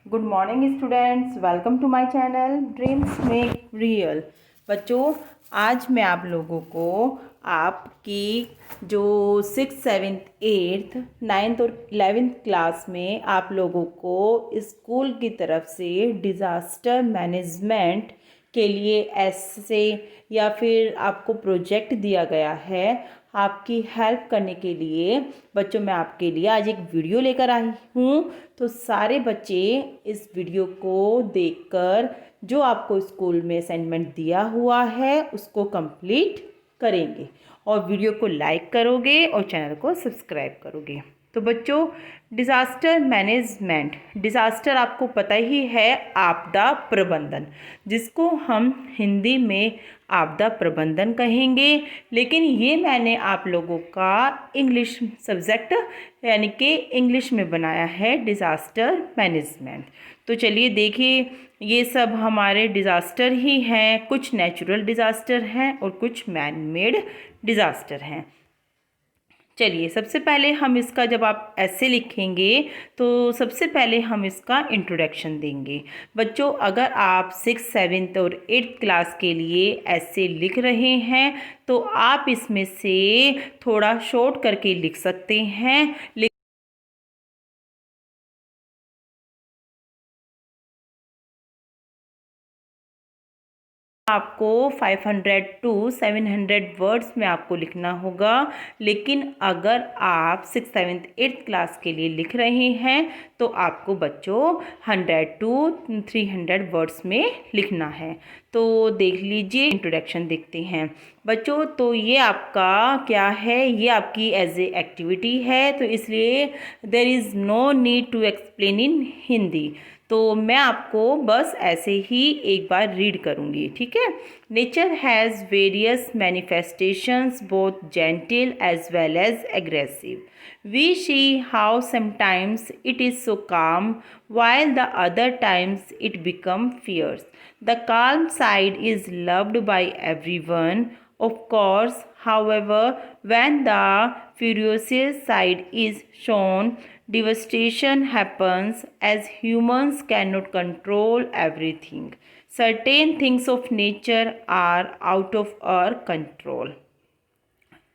Good morning students, welcome to my channel dreams make real. बच्चों, आज मैं आप लोगों को आपकी जो 6th 7th 8th 9th और 11th क्लास में आप लोगों को स्कूल की तरफ से डिज़ास्टर मैनेजमेंट के लिए ऐसे या फिर आपको प्रोजेक्ट दिया गया है। आपकी हेल्प करने के लिए बच्चों, मैं आपके लिए आज एक वीडियो लेकर आई हूँ। तो सारे बच्चे इस वीडियो को देखकर जो आपको स्कूल में असाइनमेंट दिया हुआ है उसको कंप्लीट करेंगे और वीडियो को लाइक करोगे और चैनल को सब्सक्राइब करोगे। तो बच्चों, डिज़ास्टर मैनेजमेंट, डिज़ास्टर आपको पता ही है, आपदा प्रबंधन, जिसको हम हिंदी में आपदा प्रबंधन कहेंगे। लेकिन ये मैंने आप लोगों का इंग्लिश सब्जेक्ट यानी कि इंग्लिश में बनाया है डिज़ास्टर मैनेजमेंट। तो चलिए देखिए, ये सब हमारे डिज़ास्टर ही हैं। कुछ नेचुरल डिज़ास्टर हैं और कुछ मैन मेड डिज़ास्टर हैं। चलिए, सबसे पहले हम इसका, जब आप ऐसे लिखेंगे तो सबसे पहले हम इसका इंट्रोडक्शन देंगे। बच्चों, अगर आप 6th 7th और 8th क्लास के लिए ऐसे लिख रहे हैं तो आप इसमें से थोड़ा शॉर्ट करके लिख सकते हैं। आपको 500 to 700 वर्ड्स में आपको लिखना होगा। लेकिन अगर आप 6th 7th 8th क्लास के लिए लिख रहे हैं तो आपको बच्चों 100 to 300 वर्ड्स में लिखना है। तो देख लीजिए, इंट्रोडक्शन देखते हैं बच्चों। तो ये आपका क्या है, ये आपकी एज ए एक्टिविटी है, तो इसलिए there is no need to explain in Hindi. तो मैं आपको बस ऐसे ही एक बार रीड करूँगी, ठीक है। Nature has various manifestations, both gentle as well as aggressive. We see how sometimes it is so calm, while the other times it becomes fierce. The calm side is loved by everyone, of course. However, when the furious side is shown, devastation happens, as humans cannot control everything. Certain things of nature are out of our control.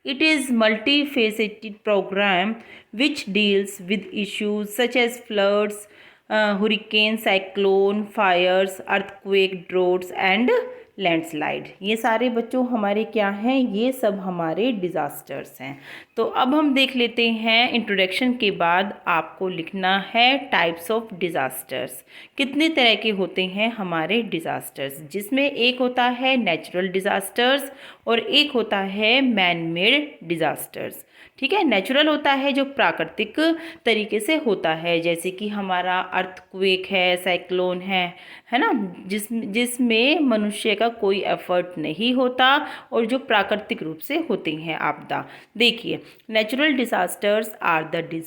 It is multifaceted program which deals with issues such as floods, hurricane, cyclone, fires, earthquake, droughts and landslide. ये सारे बच्चों हमारे क्या हैं, ये सब हमारे disasters हैं। तो अब हम देख लेते हैं, इंट्रोडक्शन के बाद आपको लिखना है टाइप्स ऑफ डिज़ास्टर्स। कितने तरह के होते हैं हमारे डिज़ास्टर्स, जिसमें एक होता है नेचुरल डिज़ास्टर्स और एक होता है मैन मेड डिज़ास्टर्स। ठीक है, नेचुरल होता है जो प्राकृतिक तरीके से होता है, जैसे कि हमारा अर्थक्वेक है, साइक्लोन है ना, जिसमें मनुष्य का कोई एफर्ट नहीं होता और जो प्राकृतिक रूप से होते हैं आपदा। देखिए, natural disasters are the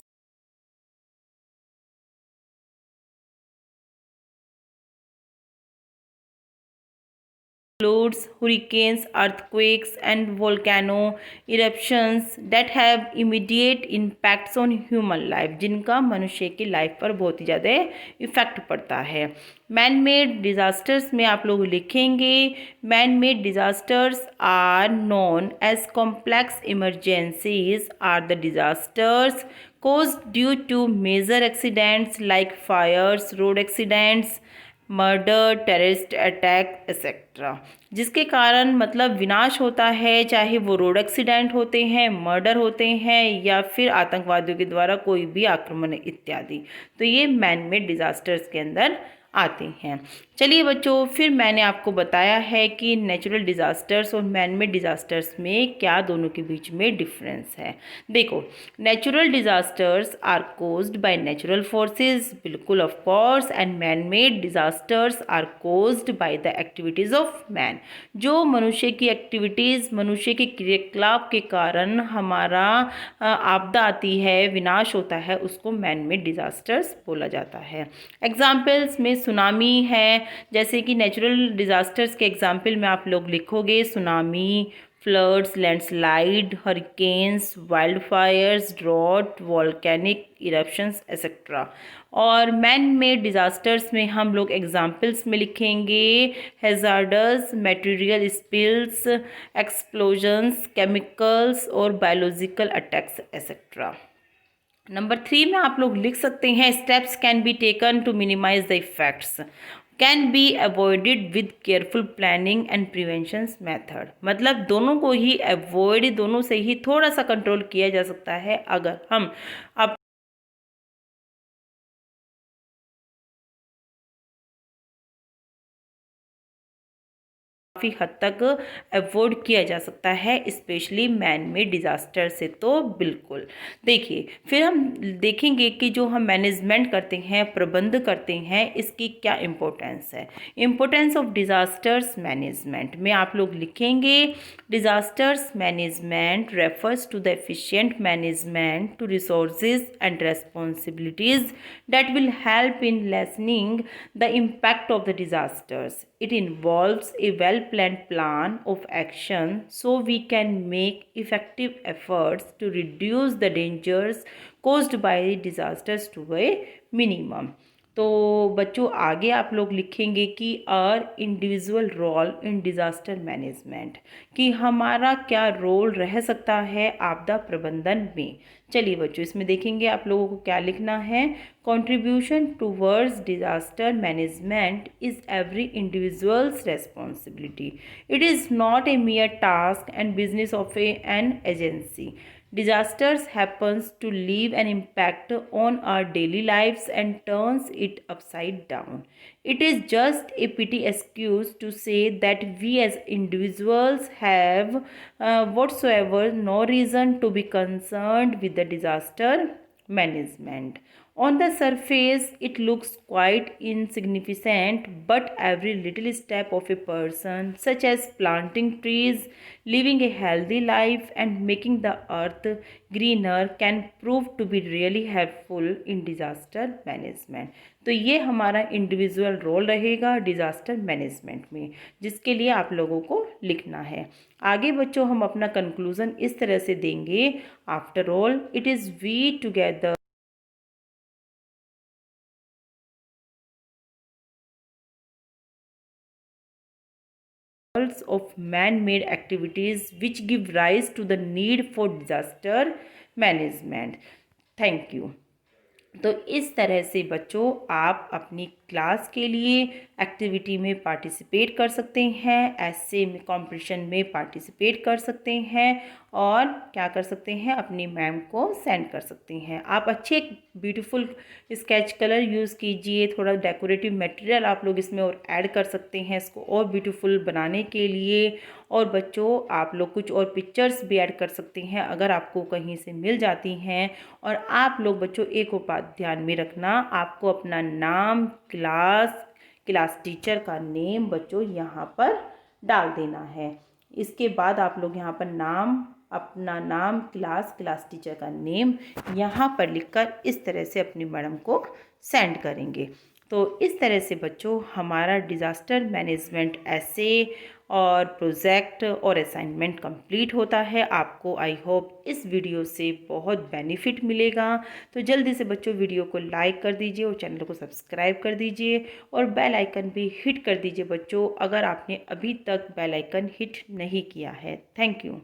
floods, hurricanes, earthquakes, and volcano eruptions that have immediate impacts on human life, जिनका मनुष्य की लाइफ पर बहुत ही ज़्यादा इफेक्ट पड़ता है। मैन मेड डिज़ास्टर्स में आप लोग लिखेंगे, man made disasters are known as complex emergencies are the disasters caused due to major accidents like fires, road accidents, murder, terrorist attack etcetera, जिसके कारण मतलब विनाश होता है, चाहे वो रोड एक्सीडेंट होते हैं, मर्डर होते हैं या फिर आतंकवादियों के द्वारा कोई भी आक्रमण इत्यादि। तो ये मैन मेड डिज़ास्टर्स के अंदर आते हैं। चलिए बच्चों, फिर मैंने आपको बताया है कि नेचुरल डिज़ास्टर्स और मैन मेड डिज़ास्टर्स में क्या दोनों के बीच में डिफरेंस है। देखो, natural disasters are caused by natural forces, बिल्कुल of course, and man made disasters are caused by the activities of man. जो मनुष्य की एक्टिविटीज़, मनुष्य के क्रियाकलाप के कारण हमारा आपदा आती है, विनाश होता है, उसको मैन मेड डिज़ास्टर्स बोला जाता है। एग्जाम्पल्स में सुनामी है, जैसे कि नेचुरल डिज़ास्टर्स के एग्जाम्पल में आप लोग लिखोगे tsunami, floods, landslide, hurricanes, wildfires, drought, volcanic eruptions etc. और मैन मेड डिज़ास्टर्स में हम लोग एग्जाम्पल्स में लिखेंगे hazardous material spills, explosions, chemicals और बायोलॉजिकल अटैक्स एक्सेट्रा। नंबर 3 में आप लोग लिख सकते हैं steps can be taken to minimise the effects can be avoided with careful planning and prevention method. मतलब दोनों को ही अवॉइड, दोनों से ही थोड़ा सा कंट्रोल किया जा सकता है अगर हम अब काफ़ी हद तक अवॉइड किया जा सकता है, स्पेशली मैन मेड डिज़ास्टर से। तो बिल्कुल देखिए, फिर हम देखेंगे कि जो हम मैनेजमेंट करते हैं, प्रबंध करते हैं, इसकी क्या इम्पोर्टेंस है। इम्पोर्टेंस ऑफ डिज़ास्टर्स मैनेजमेंट में आप लोग लिखेंगे disasters management refers to the efficient management to resources and responsibilities that will help in lessening the impact of the disasters. It involves a well-planned plan of action so we can make effective efforts to reduce the dangers caused by disasters to a minimum. तो बच्चों आगे आप लोग लिखेंगे कि our individual role in disaster management, कि हमारा क्या रोल रह सकता है आपदा प्रबंधन में। चलिए बच्चों इसमें देखेंगे आप लोगों को क्या लिखना है। Contribution towards disaster management is every individuals responsibility. It is not a मियर task and business of an agency. Disasters happens to leave an impact on our daily lives and turns it upside down. It is just a petty excuse to say that we as individuals have whatsoever no reason to be concerned with the disaster management. On the surface, it looks quite insignificant, but every little step of a person, such as planting trees, living a healthy life, and making the earth greener, can prove to be really helpful in disaster management. तो ये हमारा individual role रहेगा disaster management में, जिसके लिए आप लोगों को लिखना है। आगे बच्चों हम अपना कंक्लूज़न इस तरह से देंगे, after all it is we together of man-made activities which give rise to the need for disaster management. Thank you. तो इस तरह से बच्चों आप अपनी क्लास के लिए एक्टिविटी में पार्टिसिपेट कर सकते हैं, ऐसे में कंपटीशन में पार्टिसिपेट कर सकते हैं और क्या कर सकते हैं, अपनी मैम को सेंड कर सकते हैं। आप अच्छे ब्यूटीफुल स्केच कलर यूज़ कीजिए, थोड़ा डेकोरेटिव मटेरियल आप लोग इसमें और ऐड कर सकते हैं इसको और ब्यूटीफुल बनाने के लिए। और बच्चों आप लोग कुछ और पिक्चर्स भी ऐड कर सकते हैं अगर आपको कहीं से मिल जाती हैं। और आप लोग बच्चों एक बात ध्यान में रखना, आपको अपना नाम, क्लास टीचर का नेम बच्चों यहाँ पर डाल देना है। इसके बाद आप लोग यहाँ पर नाम, अपना नाम, क्लास टीचर का नेम यहाँ पर लिखकर इस तरह से अपनी मैडम को सेंड करेंगे। तो इस तरह से बच्चों हमारा डिज़ास्टर मैनेजमेंट ऐसे और प्रोजेक्ट और असाइनमेंट कंप्लीट होता है। आपको आई होप इस वीडियो से बहुत बेनिफिट मिलेगा। तो जल्दी से बच्चों वीडियो को लाइक कर दीजिए और चैनल को सब्सक्राइब कर दीजिए और बेल आइकन भी हिट कर दीजिए बच्चों, अगर आपने अभी तक बेल आइकन हिट नहीं किया है। Thank you.